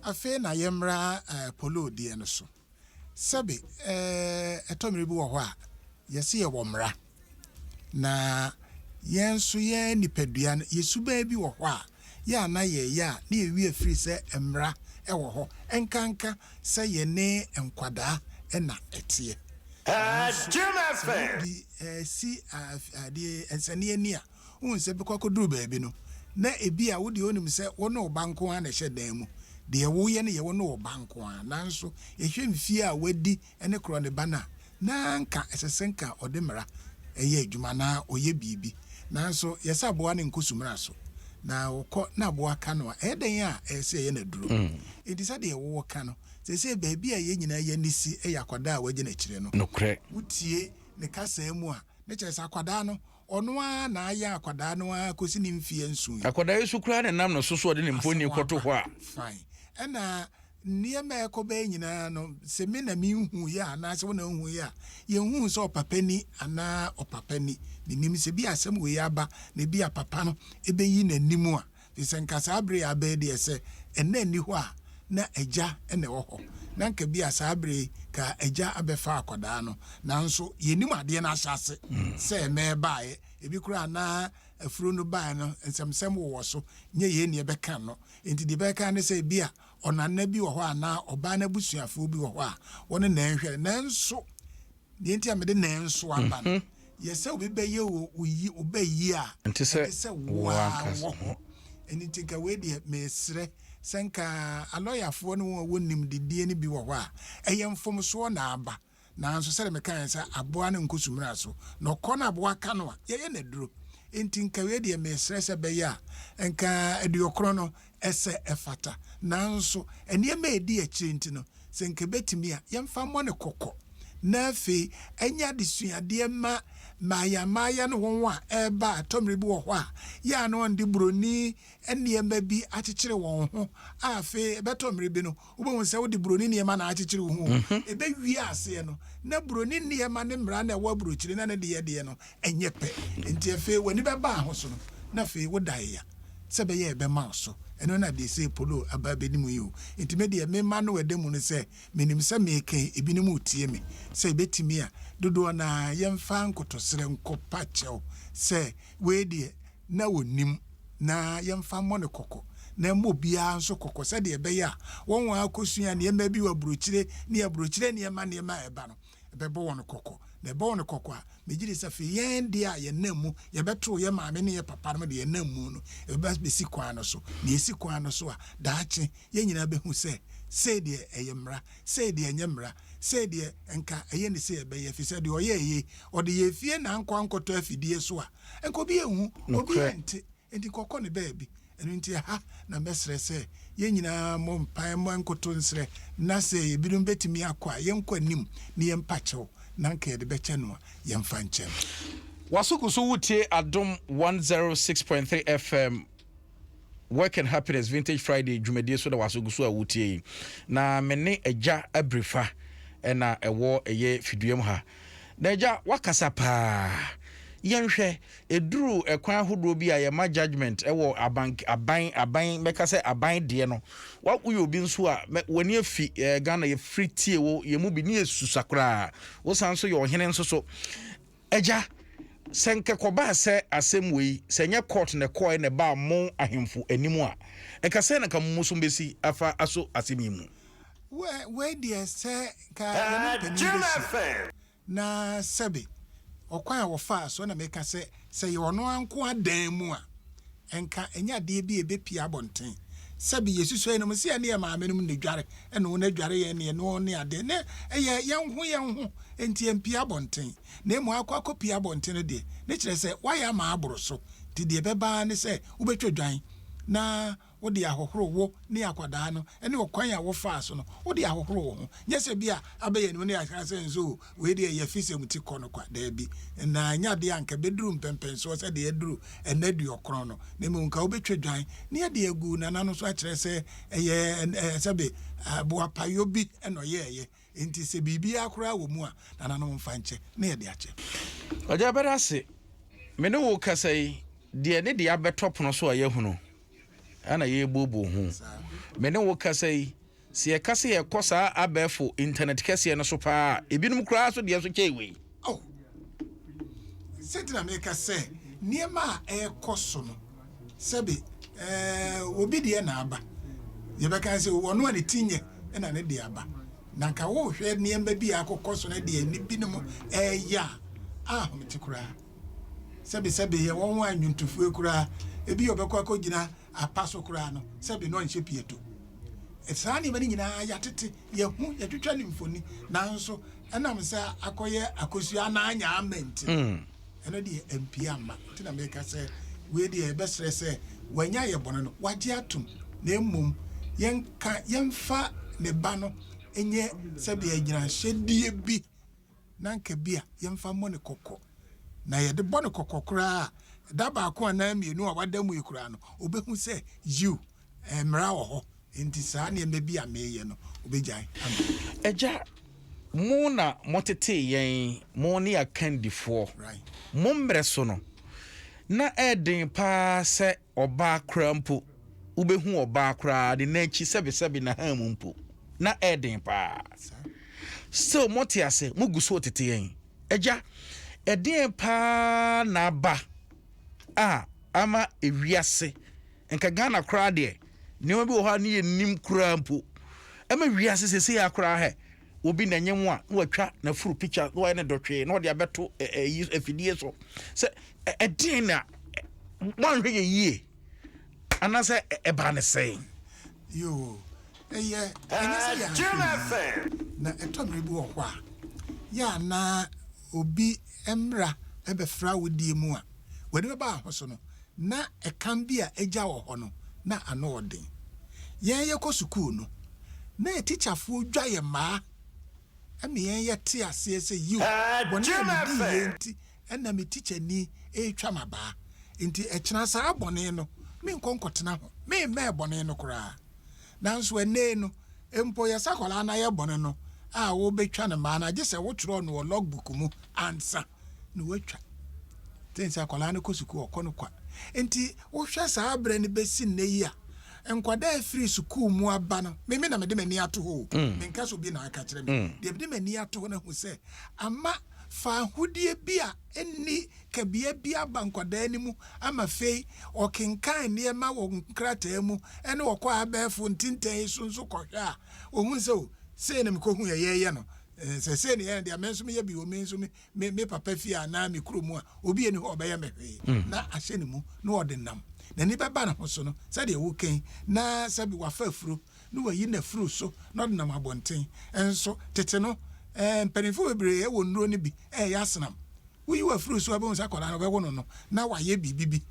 afe na yemra polo die no so sabe etomre bi wo ho a yesi ye wo mra na yenso ye nipadua no yesu ba bi wo ho a ya na ye ya na ye wi afiri se emra wo ho enkanka se ye ne enkwada na etie Jumas fan di si ade ensane ani a unse be kwakoduru ba bi no na ebi a wo de onim se wo no banko a na hye dan mu de wo ye ne ye wo no banko a nanso ye hwe mfie a wadi ene kro ne bana na nka esesenka odemra eye adwuma na oye bibi nanso ye sa boa ne nkosumra so na wokọ na boa ka no eden a ese ye na duro enti sa de wo ka no se baabi a ye nyina ye nisi yakwada a waje na kire no nokre wutie ne kasa mu a ne kire sa akwada no ono a na aya akwada no a kosi ni mfie nsu akwada yesu kura ne nam no soso de ne mponi koto ho a fine ena niema ekobe nyina no se me na mi hu ya na se wona hu ya ye hu so opapani ana opapani ni nim se bi asem we ya ba na bi apapa no ebe yi na nimu a se nkasa abre ya ba de se ena ni ho a na eja ene wo ho na nka bi asabre ka eja abefa akoda no nanso yenim ade na ahyase se me baaye ebi kura na afuru no baa no ensemsem wo so nye ye ne beka no enti de beka ne se bi a onanna bi wo ho ana oba na busuafo bi wo ho a wona na nhwere nanso de enti amede nanso aba no ye se obi be ye oyi obayi a enti se wo enti tinka we de mesre senka aloyafo no wonim didie ne bi wo ho a eyemfom so na aba nanso sere me kan sa aboa ne nkosumra so no kɔ na aboa ka no a ye na duro enti nka we de mesre se be ya enka ediokro no ese efata nanso enie ma edi akiri enti no senka betimi a yemfa mo ne kokɔ na fe enya de suade ma maya no won a eba atomre bi wo ho a ya no ndi broni enie ma bi akyekyere won ho a fe betomre bi no wo se wo de broni ne ma na akyekyere wo ho ebe wi ase no na broni ne ma ne mra na wa brokyire na ne de no enye pe enti fe wani be ba ho so no na fe wo dai ya sebe ye be ma so eno na de say polo aba be ni mu yi o enti me de me ma no wede mu no se menim se me kan ebi ni mu tie me se betimi a dodo na yemfa nkotosere nkopa chew se we de na wonim na yemfa mo ne kokko na mo bia nso kokko se de be ya won wa akosua ne ma bi wa brokyire ne ma eba no bebo won kokko na ebo won kokko a mejiri se fe yen dia ye namu ye beto ye maame ne ye papa no de ye namu no e be si kwan no so na esi kwan no so a daache ye nyina be hu se de eyemra se de enyemra se de enka eye ne se be ye fi se de oye o de ye fie na ankoto afidie so a enko bi ehu obi enti kokko ne baabi enu nti ha na mesre se ye nyina mo mpan mo enkoto nsre na se ebirum betimi akwa ye nkwa nim ne ye mpachew na nka de beche no ye mfa nchem wasukusu wutie adom 106.3 FM Work and Happiness Vintage Friday dwumadie so da wasukusu a wutie na mene eja abrifa na ewo eye fiduem ha na eja wakasa pa yenhwe eduru ekwan hodo bi a ye ma judgment ewo aban meka se aban de no wa uyo bi nso a wani afi Ghana ye free tie wo ye mu bi ne esusakra wo sanso ye ohene nso so eja senke koba se asemwei senye court ne koe ne ba mo ahemfu animu a eka se na kamuso mbesi afa aso asemimu we de se ka na sabi okwan a wofa so na meka se ye ono anko adan mu a enka enya de bi ebepia abonten sabi yesusu eno se ne ma amenum ne dware eno na dware ye ne no ne ade ne eye yenho enti empia abonten na emu akwa pia abonten de ne kire se waya ma aboro so ti de beba ne se ubetwa dwan na wodi ahohoro wo ne akwada no ene okwan a wo fa so no wodi ahohoro wo ho nyese bia abaye ne aka se nso we de ye fise muti kono kwa da bi na nya de anka beduru mpempen so se de eduru enadu okron no ne mu nka obetwa dwan ne de agu na nano so a kire se eye sebe bo apayo bi eno ye enti se bibia akora wo mu a na nano mfa nche ne de ache oja berase me no wo kasai de ne de abetop no so a ye hunu ana ye bobo hu me ne wo kasa yi se ye kasa ye kosa abefo internet kase no so pa ebinum kura so de so kewe oh sentina me kasa niema e koso no sebe obi de na aba ye be kan se wono ani tinye na ne de aba na nka wo hwe niema bi akokoso na de ni binom ya meti kura sebe ye won wa nwuntufu kura ebi obekwa ko gina apaso kura no sebe no nche pieto esani mani nyina ya tete ye hu ya twetwa ni mfoni nanso enam se akoye akosua na anya amenti eno de MP ama tina meka se we de besre se wanya ye bono no waje atum na emmum yemfa ne ba no enye sebe ye gyina hyedie bi nanka bia yemfa mo ne kokko na ye de bo ne kokko kura da ba ko na mienu a wadamu yekura no obehu se you mra wo ho enti saa ne mbi ameye no obejai eja mo na motete yen mo ne akandifo right mo mbre so no na eden pa se oba krampo ubehu oba kra de na chi sebe na ha mumpo na eden pa so motiase muguso tete yen eja eden pa na ba ama ewiase enka Ghana kra de ne obi wo ha ne nim krampo ama wiase sese ya kra he obi na nyemu a watwa na furu picture no ne dotwe na ode abeto afidie so se eden na wanhwe ye yie anase eba ne sei yo eye Jim FM. na etomre bi wo ho a ya na obi emra ebefra wodie mu a wede ba ho so no na ekan bi a eja wo ho no na ano odin yen ye ko school no na teacher fo dwa ye ma ami yen ye te ase se you Jim FM. na me teacher ni etwa maba enti ekena sa abone no me nkonkotena ho me bone no kura nanso ene no empo ye sakola na ye bone no a wo betwa ne ma na je se wo tro no logbook mu ansa no watwa tensa kola na kosuku okono kwa enti wo hwe sa abre ne besi ne yi a enkwada free school mu aba no me na me de mani ato ho me nka so bi na aka kire me de mani ato ho na hu se ama fa hudie bia eni kabia bia bankwada ni mu ama fei okenkan ne ma wo nkrata mu ene wo kwa abefo ntinten sunso kohwa ohun se ne me ko hu ye no se ne ye de amenso me ye bi o menso me papa fi ana me kuro mu a obi eni ho obeye me hwe na ahye ne mu na ode nam na ni baba na ho so no se de wo ken na sabi wa fa afuro no wa yi na afuro so na ode nam abonten enso tete no mpenifo bebre e wo nduro ne bi ya senam wi wa afuro so abon sa kola no be wo no na wa ye bibibi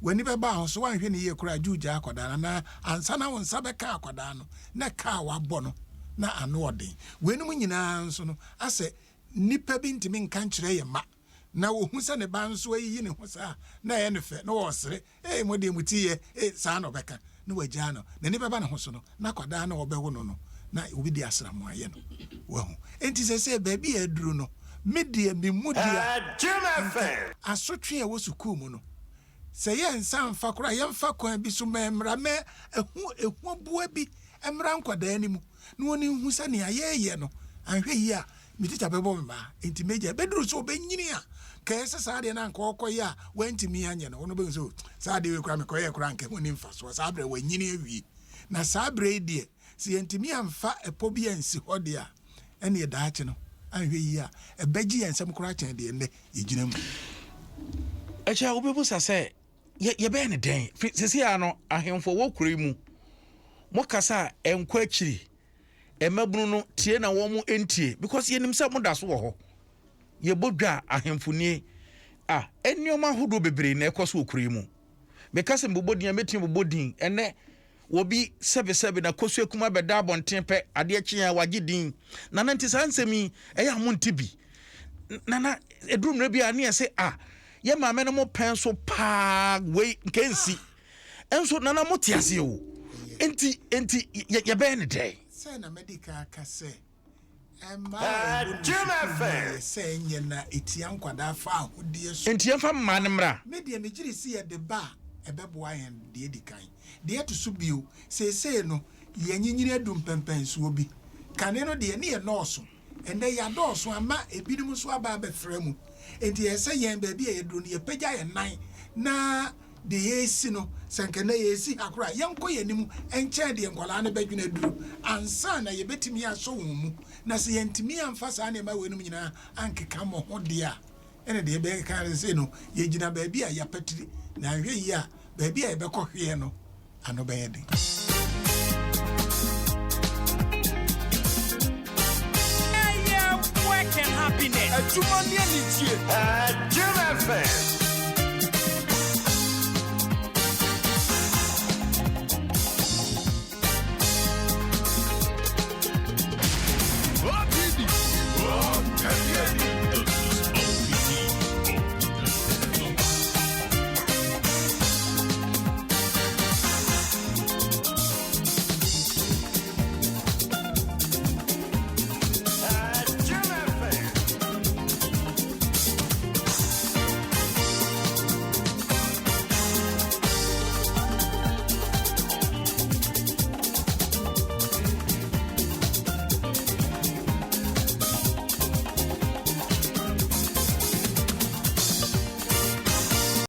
wani baba ho so wanhwe ne ye kura juja akoda na ansa na won sa be ka akoda no na ka wa bo no na ano ode wenu nyina nso no ase nipa bi ntimi nka nkyere ye ma na wo hu se ne ba nso ayi ne ho sa na ye ne fe na wo sere mo de muti ye sa no beka na wagya no na nipa ba ne ho so no na akoda na wo be wo no na obi di asramu aye no wo hu enti se ba bi aduru no media mi mudia Jim FM. asotwe e wo sukuu mu no se ye nsa mfa kora ye mfa kwan bi so memra me ehu bua bi emra nkwada ani mu na woni hu sa ne ayeye no anhwe yi a mi tita bebo me ba enti meja beduru so benyini a ka ese sa de na nka okoye a wantimi anye no wono be so sa de we kura me koye kura nka woni mfa so sa bre wanyini awi na sa bre die si entimi amfa epo bi ansi hode a ene ye daache no anhwe yi a ebeji ensem kura chen de ne yigina mu echa obebu sa se ye be ne den sisi ya no ahemfo wo kure mu mo kasa enkwa akiri emabunu no tie na wo mu entie because ye nim se mo da so wo ho ye bodwa ahemfo ni enioma hodo bebre na ekoso okure mu be kasa mbobodin metin mbobodin ene wobi sebe na kosu ekuma beda abonten pe ade akyen wagidin na nanti sansemi eya mo ntibi nana edrum na bia na yese ye maame no mo pen so pa we nkensi enso nana mo tiase o enti ye be ne dey say na medical ka say Jim FM. say nye na etian kwada fa ahodie so enti yemfa mma ne mra media me giri si ye de ba ɛbɛboa yɛn deɛ di kan deɛ to so bio seesei no yɛnyinyini adum pɛmpɛnsoɔ bi kane no deɛ ne yɛ nɔɔso ɛnɛ yɛadɔɔso ama ebinom nso aba abɛfrɛ mu enti ɛsɛ yɛn baabi a yɛduro no yɛpagya yɛn nan na de yɛsi no sɛnkɛnɛ yɛsi akora yɛnkɔ yɛnim ɛnkyɛn deɛ nkɔlaa no bɛdwene duro ansa na yɛbɛtumi asɔ wɔn mu na sɛ yɛntumi amfa saa nneɛma wɔ enum nyinaa ankeka mɔ ho deɛ a ɛna deɛ bɛka sɛ no yɛgyina baabi a yɛapɛtiri na ahwɛ yi a baabi a yɛbɛkɔ hwɛɛ no ano bɛyɛ den. Jim FM.